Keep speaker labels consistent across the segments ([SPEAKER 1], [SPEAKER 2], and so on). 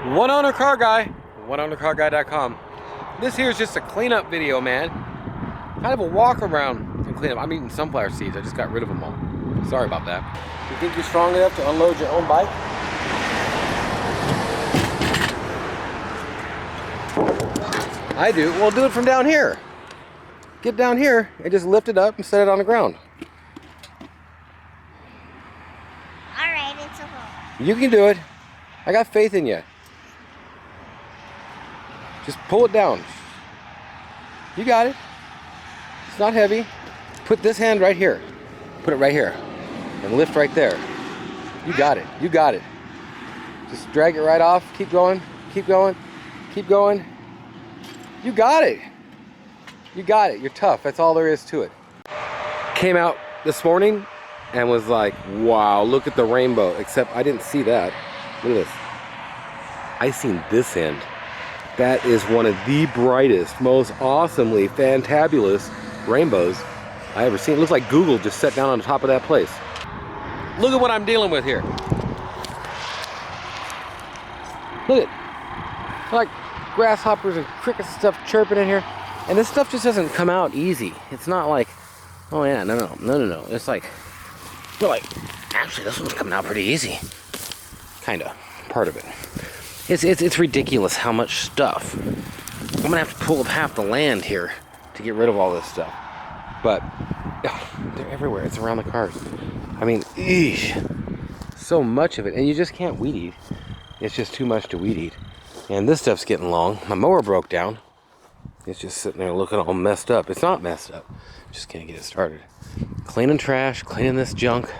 [SPEAKER 1] One owner car guy, oneownercarguy.com. This here is just a cleanup video, man. Kind of a walk around and clean up. I'm eating sunflower seeds. I just got rid of them all. Sorry about that. You think you're strong enough to unload your own bike? I do. Well, do it from down here. Get down here and just lift it up and set it on the ground.
[SPEAKER 2] Alright, it's a hole.
[SPEAKER 1] You can do it. I got faith in you. Just pull it down. You got it. It's not heavy. Put this hand right here. Put it right here. And lift right there. You got it. You got it. Just drag it right off. Keep going. Keep going. Keep going. You got it. You got it. You're tough. That's all there is to it. Came out this morning and was like, wow, look at the rainbow. Except I didn't see that. Look at this. I seen this end. That is one of the brightest, most awesomely fantabulous rainbows I ever seen. It looks like Google just sat down on the top of that place. Look at what I'm dealing with here. Look at, like grasshoppers and crickets and stuff chirping in here. And this stuff just doesn't come out easy. It's not like, oh yeah, no. It's like, you're like, actually this one's coming out pretty easy. Kinda, part of it. It's ridiculous how much stuff. I'm gonna have to pull up half the land here to get rid of all this stuff. But they're everywhere. It's around the cars. I mean, eesh, so much of it, and you just can't weed eat. It's just too much to weed eat. And this stuff's getting long. My mower broke down. It's just sitting there looking all messed up. It's not messed up. Just can't get it started. Cleaning trash, cleaning this junk.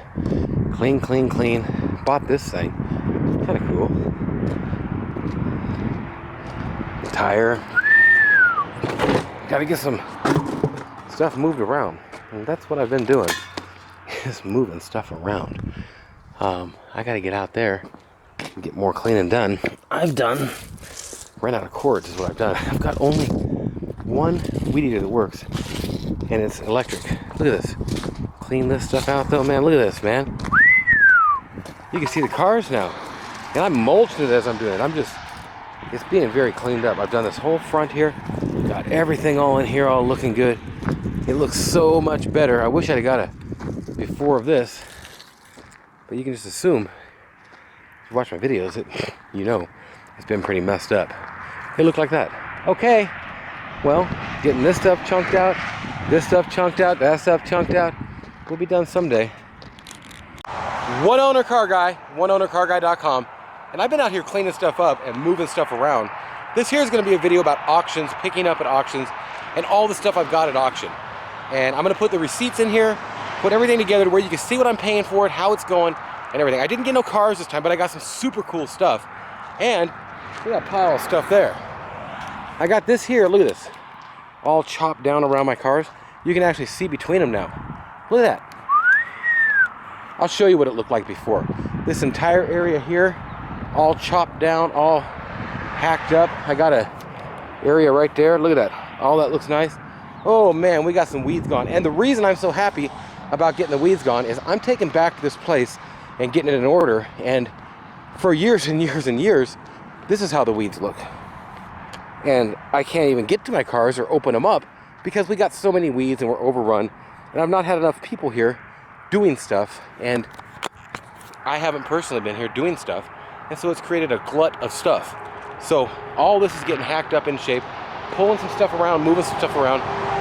[SPEAKER 1] Clean. Bought this thing. Kind of cool. Tire. Gotta get some stuff moved around. And that's what I've been doing. Is moving stuff around. I gotta get out there and get more cleaning done. Ran out of cords is what I've done. I've got only one weed eater that works. And it's electric. Look at this. Clean this stuff out though, man. Look at this, man. You can see the cars now. And I'm mulching it as I'm doing it. It's being very cleaned up. I've done this whole front here. Got everything all in here, all looking good. It looks so much better. I wish I'd got a before of this. But you can just assume, if you watch my videos, you know it's been pretty messed up. It looked like that. Okay. Well, getting this stuff chunked out, this stuff chunked out, that stuff chunked out. We'll be done someday. One owner car guy, oneownercarguy.com. And I've been out here cleaning stuff up and moving stuff around. This here is going to be a video about auctions, picking up at auctions, and all the stuff I've got at auction. And I'm going to put the receipts in here, put everything together to where you can see what I'm paying for it, how it's going, and everything. I didn't get no cars this time, but I got some super cool stuff. And look at that pile of stuff there. I got this here, look at this. All chopped down around my cars. You can actually see between them now. Look at that. I'll show you what it looked like before. This entire area here, all chopped down, all hacked up. I got a area right there. Look at that. All that looks nice. Oh man, we got some weeds gone. And the reason I'm so happy about getting the weeds gone is I'm taking back this place and getting it in order. And for years and years and years, this is how the weeds look. And I can't even get to my cars or open them up because we got so many weeds and we're overrun. And I've not had enough people here doing stuff. And I haven't personally been here doing stuff. And so it's created a glut of stuff. So all this is getting hacked up in shape, pulling some stuff around, moving some stuff around.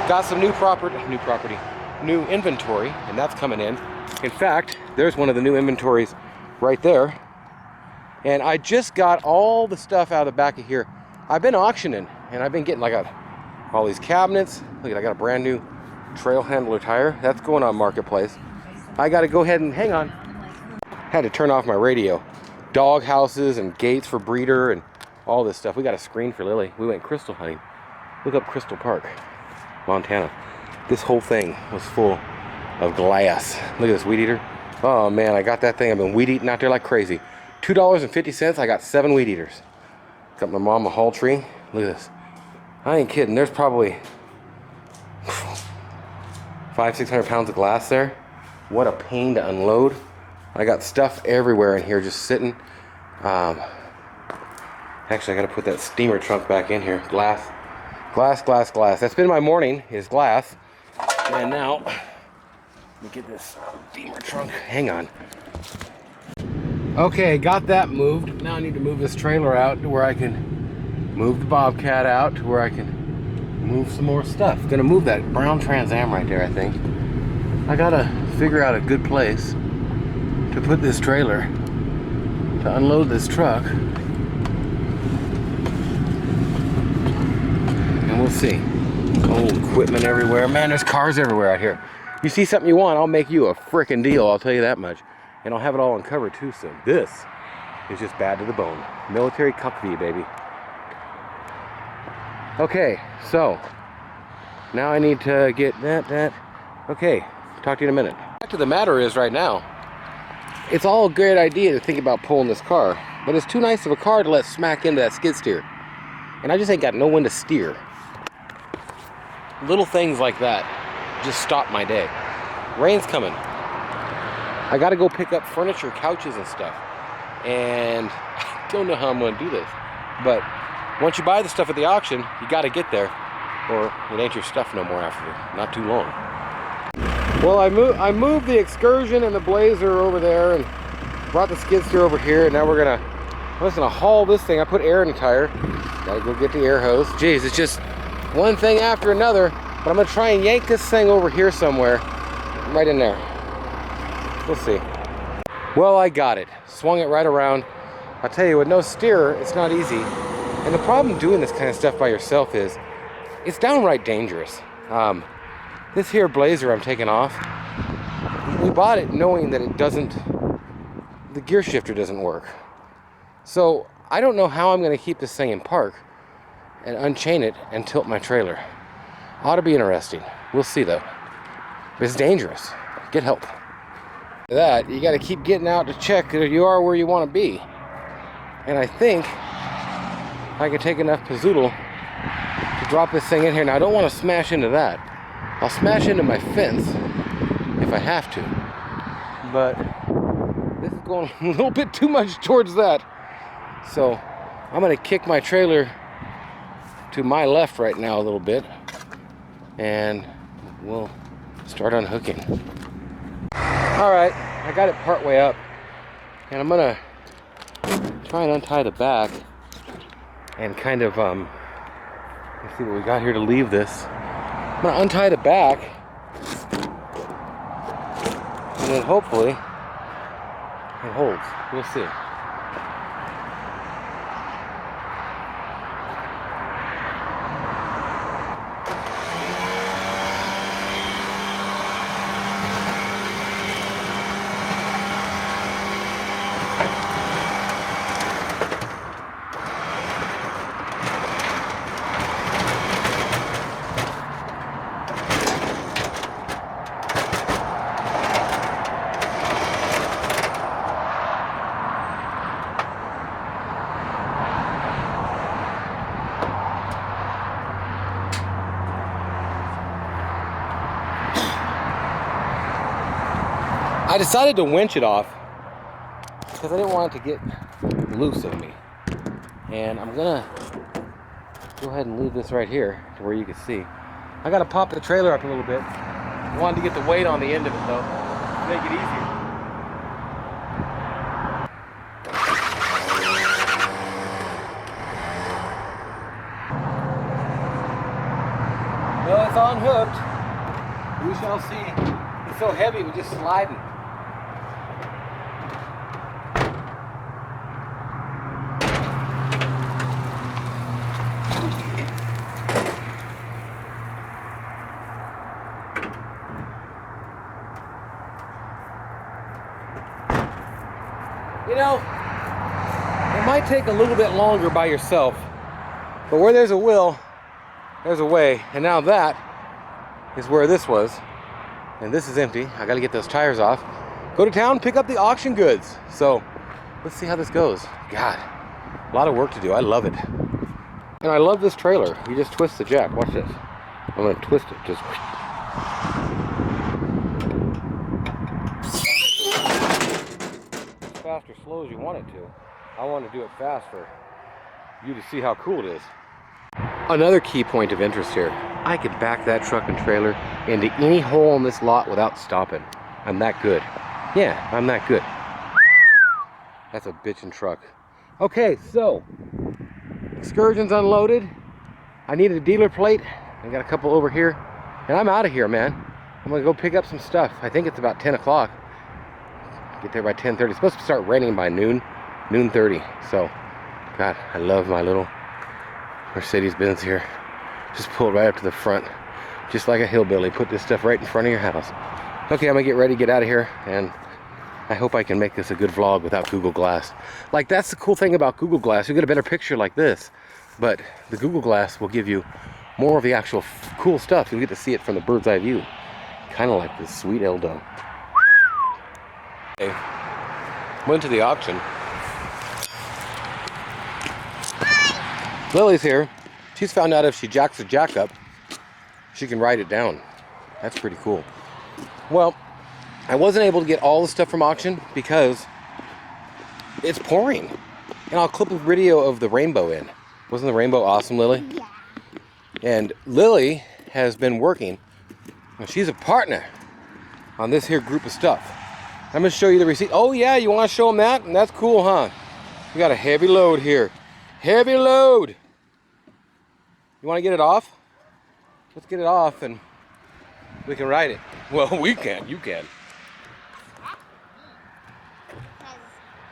[SPEAKER 1] Got some new inventory, and that's coming in. In fact, there's one of the new inventories right there. And I just got all the stuff out of the back of here. I've been auctioning, and I've been getting, I got all these cabinets. Look at, I got a brand new trail handler tire. That's going on Marketplace. I got to go ahead and, hang on. Had to turn off my radio. Dog houses and gates for breeder and all this stuff. We got a screen for Lily. We went crystal hunting. Look up Crystal Park, Montana. This whole thing was full of glass. Look at this weed eater. Oh man, I got that thing. I've been weed eating out there like crazy. $2.50, I got 7 weed eaters. Got my mom a haul tree. Look at this. I ain't kidding. There's probably 500-600 pounds of glass there. What a pain to unload. I got stuff everywhere in here just sitting. Actually, I gotta put that steamer trunk back in here. Glass. Glass, glass, glass. That's been my morning, is glass. And now, let me get this steamer trunk. Hang on. Okay, got that moved. Now I need to move this trailer out to where I can move the Bobcat out to where I can move some more stuff. Gonna move that brown Trans Am right there, I think. I gotta figure out a good place to put this trailer to unload this truck. And we'll see. Old equipment everywhere. Man, there's cars everywhere out here. You see something you want, I'll make you a frickin' deal, I'll tell you that much. And I'll have it all uncovered too soon. This is just bad to the bone. Military custody, baby. Okay, so now I need to get that. Okay, talk to you in a minute. The fact of the matter is right now, it's all a great idea to think about pulling this car, but it's too nice of a car to let smack into that skid steer. And I just ain't got no one to steer. Little things like that just stop my day. Rain's coming. I gotta go pick up furniture, couches and stuff. And I don't know how I'm gonna do this. But once you buy the stuff at the auction, you gotta get there, or it ain't your stuff no more after not too long. Well, I moved the Excursion and the Blazer over there and brought the skid steer over here, and now I'm just gonna haul this thing. I put air in the tire. Gotta go get the air hose. Jeez, it's just one thing after another, but I'm gonna try and yank this thing over here somewhere, right in there. We'll see. Well, I got it. Swung it right around. I'll tell you, with no steer, it's not easy. And the problem doing this kind of stuff by yourself is, it's downright dangerous. This here Blazer I'm taking off, we bought it knowing that the gear shifter doesn't work. So, I don't know how I'm gonna keep this thing in park and unchain it and tilt my trailer. Ought to be interesting. We'll see though. But it's dangerous. Get help. That, you gotta keep getting out to check that you are where you wanna be. And I think I can take enough pizzoodle to drop this thing in here. Now I don't want to smash into that. I'll smash into my fence if I have to. But this is going a little bit too much towards that. So I'm gonna kick my trailer to my left right now a little bit. And we'll start unhooking. Alright, I got it part way up. And I'm gonna try and untie the back and kind of let's see what we got here to leave this. I'm gonna untie the back and then hopefully it holds. We'll see. I decided to winch it off because I didn't want it to get loose of me. And I'm gonna go ahead and leave this right here to where you can see. I gotta pop the trailer up a little bit. I wanted to get the weight on the end of it though, to make it easier. Well, it's unhooked. We shall see. It's so heavy, we're just sliding. You know, it might take a little bit longer by yourself, but where there's a will, there's a way. And now that is where this was, and this is empty. I gotta get those tires off, go to town, pick up the auction goods. So let's see how this goes. God, a lot of work to do. I love it. And I love this trailer. You just twist the jack. Watch this. I'm gonna twist it. Just fast or slow as you want it to. I want to do it fast for you to see how cool it is. Another key point of interest here. I could back that truck and trailer into any hole in this lot without stopping. I'm that good. Yeah, I'm that good. That's a bitchin' truck. Okay, so excursion's unloaded. I needed a dealer plate. I got a couple over here, and I'm out of here, man. I'm gonna go pick up some stuff. I think it's about 10 o'clock. Get there by 10:30. It's supposed to start raining by noon 30. So, God, I love my little Mercedes-Benz here. Just pull it right up to the front, just like a hillbilly. Put this stuff right in front of your house. Okay, I'm gonna get ready to get out of here, and I hope I can make this a good vlog without Google Glass. Like, that's the cool thing about Google Glass. You get a better picture like this, but the Google Glass will give you more of the actual cool stuff. You'll get to see it from the bird's eye view. Kind of like this sweet Eldo. Okay. Went to the auction. Lily's here. She's found out if she jacks a jack up, she can ride it down. That's pretty cool. Well, I wasn't able to get all the stuff from auction because it's pouring. And I'll clip a video of the rainbow in. Wasn't the rainbow awesome, Lily?
[SPEAKER 2] Yeah.
[SPEAKER 1] And Lily has been working, and she's a partner on this here group of stuff. I'm gonna show you the receipt. Oh yeah, you wanna show them that? And that's cool, huh? We got a heavy load here. Heavy load! You wanna get it off? Let's get it off and we can ride it. Well, we can, you can.
[SPEAKER 2] Because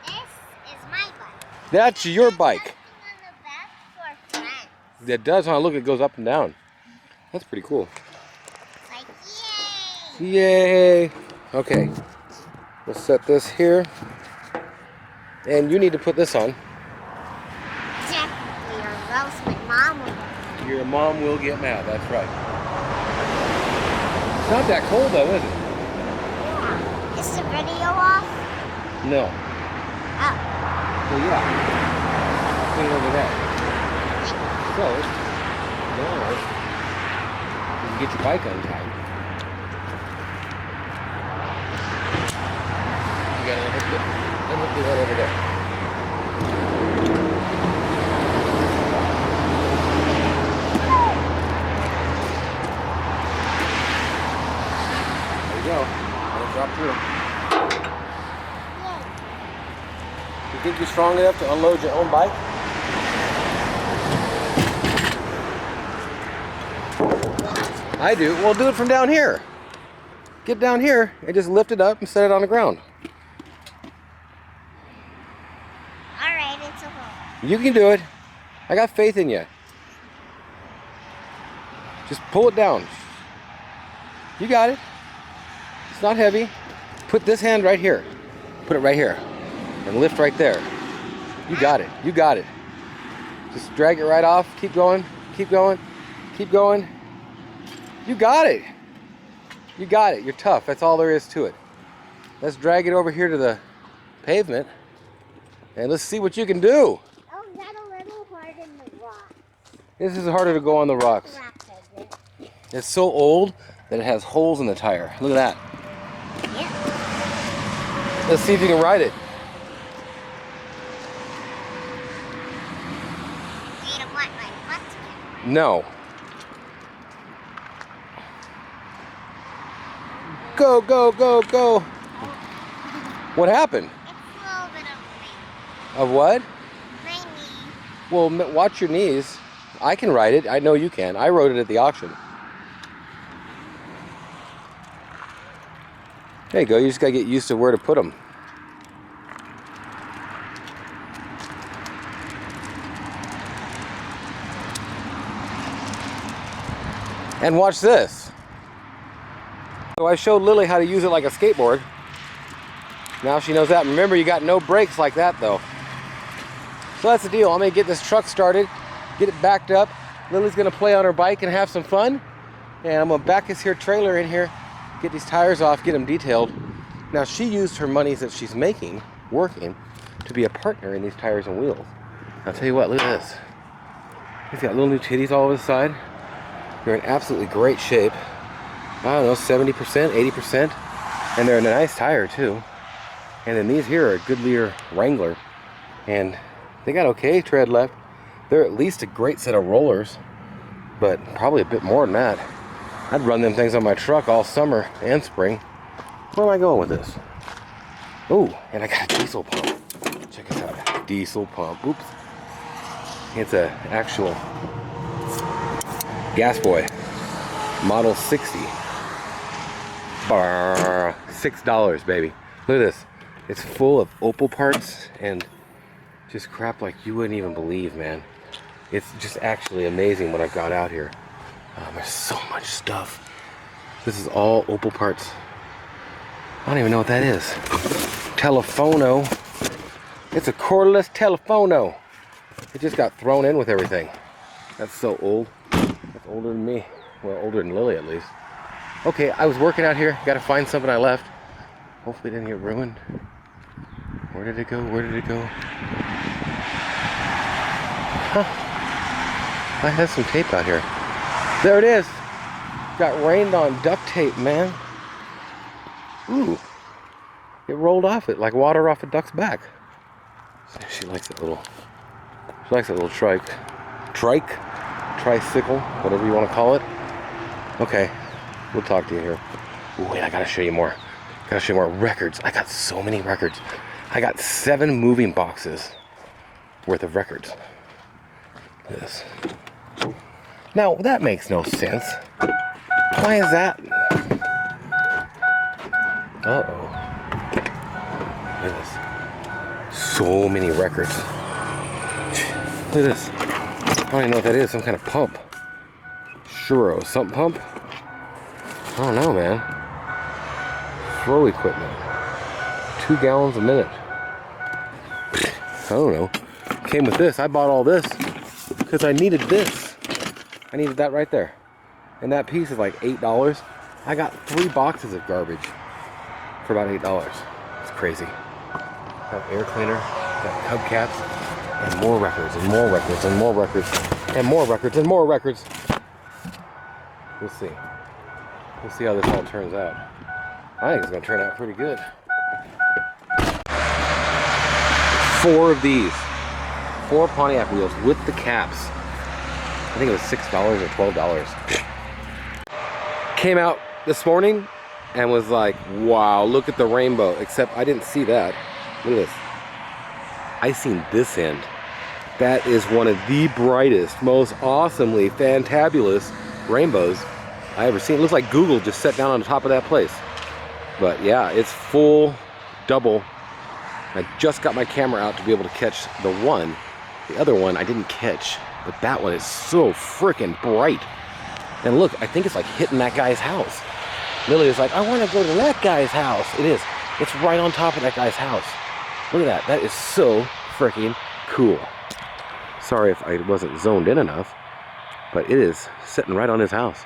[SPEAKER 2] this is my bike.
[SPEAKER 1] That's your bike.
[SPEAKER 2] Nothing on the back for friends.
[SPEAKER 1] That does, huh? Look, it goes up and down. That's pretty cool.
[SPEAKER 2] Like, yay!
[SPEAKER 1] Yay! Okay, we'll set this here. And you need to put this on.
[SPEAKER 2] Definitely, or else my mom will.
[SPEAKER 1] Your mom will get mad, that's right. It's not that cold though, is it?
[SPEAKER 2] Yeah. Is the video off?
[SPEAKER 1] No.
[SPEAKER 2] Oh.
[SPEAKER 1] Well, yeah. Put it over there. So, now, you can get your bike untied. You gotta look at that over there. There you go. Let it drop through. You think you're strong enough to unload your own bike? I do. Well, do it from down here. Get down here and just lift it up and set it on the ground.
[SPEAKER 2] Alright, it's a hole.
[SPEAKER 1] You can do it. I got faith in you. Just pull it down. You got it. It's not heavy. Put this hand right here. Put it right here. And lift right there. You got it. You got it. Just drag it right off. Keep going. Keep going. Keep going. You got it. You got it. You're tough. That's all there is to it. Let's drag it over here to the pavement. And let's see what you can do.
[SPEAKER 2] Oh, is that a little hard in the rock?
[SPEAKER 1] This is harder to go on the rocks. It's so old that it has holes in the tire. Look at that.
[SPEAKER 2] Yeah.
[SPEAKER 1] Let's see if you can ride it.
[SPEAKER 2] You don't want my butt to get
[SPEAKER 1] No. Go, go, go, go. What happened?
[SPEAKER 2] It's a little bit of
[SPEAKER 1] Of what?
[SPEAKER 2] my knee.
[SPEAKER 1] Well, watch your knees. I can ride it. I know you can. I rode it at the auction. There you go. You just got to get used to where to put them. And watch this. So I showed Lily how to use it like a skateboard. Now she knows that. Remember, you got no brakes like that though. So that's the deal. I'm gonna get this truck started, get it backed up. Lily's gonna play on her bike and have some fun. And I'm gonna back this here trailer in here, get these tires off, get them detailed. Now she used her monies that she's making, working, to be a partner in these tires and wheels. I'll tell you what, look at this. He's got little new titties all over the side. They're in absolutely great shape. I don't know, 70%, 80%. And they're in a nice tire too. And then these here are a Goodyear Wrangler. And they got okay tread left. They're at least a great set of rollers, but probably a bit more than that. I'd run them things on my truck all summer and spring. Where am I going with this? Oh, and I got a diesel pump. Check this out. Diesel pump. Oops. It's an actual Gas Boy. Model 60. $6, baby. Look at this. It's full of Opal parts and just crap like you wouldn't even believe, man. It's just actually amazing what I've got out here. There's so much stuff. This is all Opal parts. I don't even know what that is. Telefono. It's a cordless Telefono. It just got thrown in with everything. That's so old. That's older than me. Well, older than Lily at least. Okay, I was working out here. Got to find something I left. Hopefully it didn't get ruined. Where did it go? Where did it go? Huh. I had some tape out here. There it is. Got rained on duct tape, man. Ooh. It rolled off it like water off a duck's back. She likes that little tricycle, whatever you want to call it. Okay, we'll talk to you here. Ooh, wait, I gotta show you more. Gotta show you more records. I got so many records. I got 7 moving boxes worth of records. Look at this. Now, that makes no sense. Why is that? Uh-oh. Look at this. So many records. Look at this. I don't even know what that is. Some kind of pump. Churro. Sump pump? I don't know, man. Throw equipment. 2 gallons a minute. I don't know. Came with this. I bought all this because I needed this. I needed that right there. And that piece is like $8. I got 3 boxes of garbage for about $8. It's crazy. Got air cleaner, got hubcaps, and more records, and more records, and more records, and more records, and more records. We'll see. We'll see how this all turns out. I think it's going to turn out pretty good. 4 of these. 4 Pontiac wheels with the caps. I think it was $6 or $12. Came out this morning and was like, wow, look at the rainbow. Except I didn't see that. Look at this. I seen this end. That is one of the brightest, most awesomely fantabulous rainbows I ever seen. It looks like Google just sat down on the top of that place. But yeah, it's full double. I just got my camera out to be able to catch the one. The other one I didn't catch, but that one is so freaking bright. And look, I think it's like hitting that guy's house. Lily is like, I want to go to that guy's house. It is. It's right on top of that guy's house. Look at that. That is so freaking cool. Sorry if I wasn't zoned in enough, but it is sitting right on his house.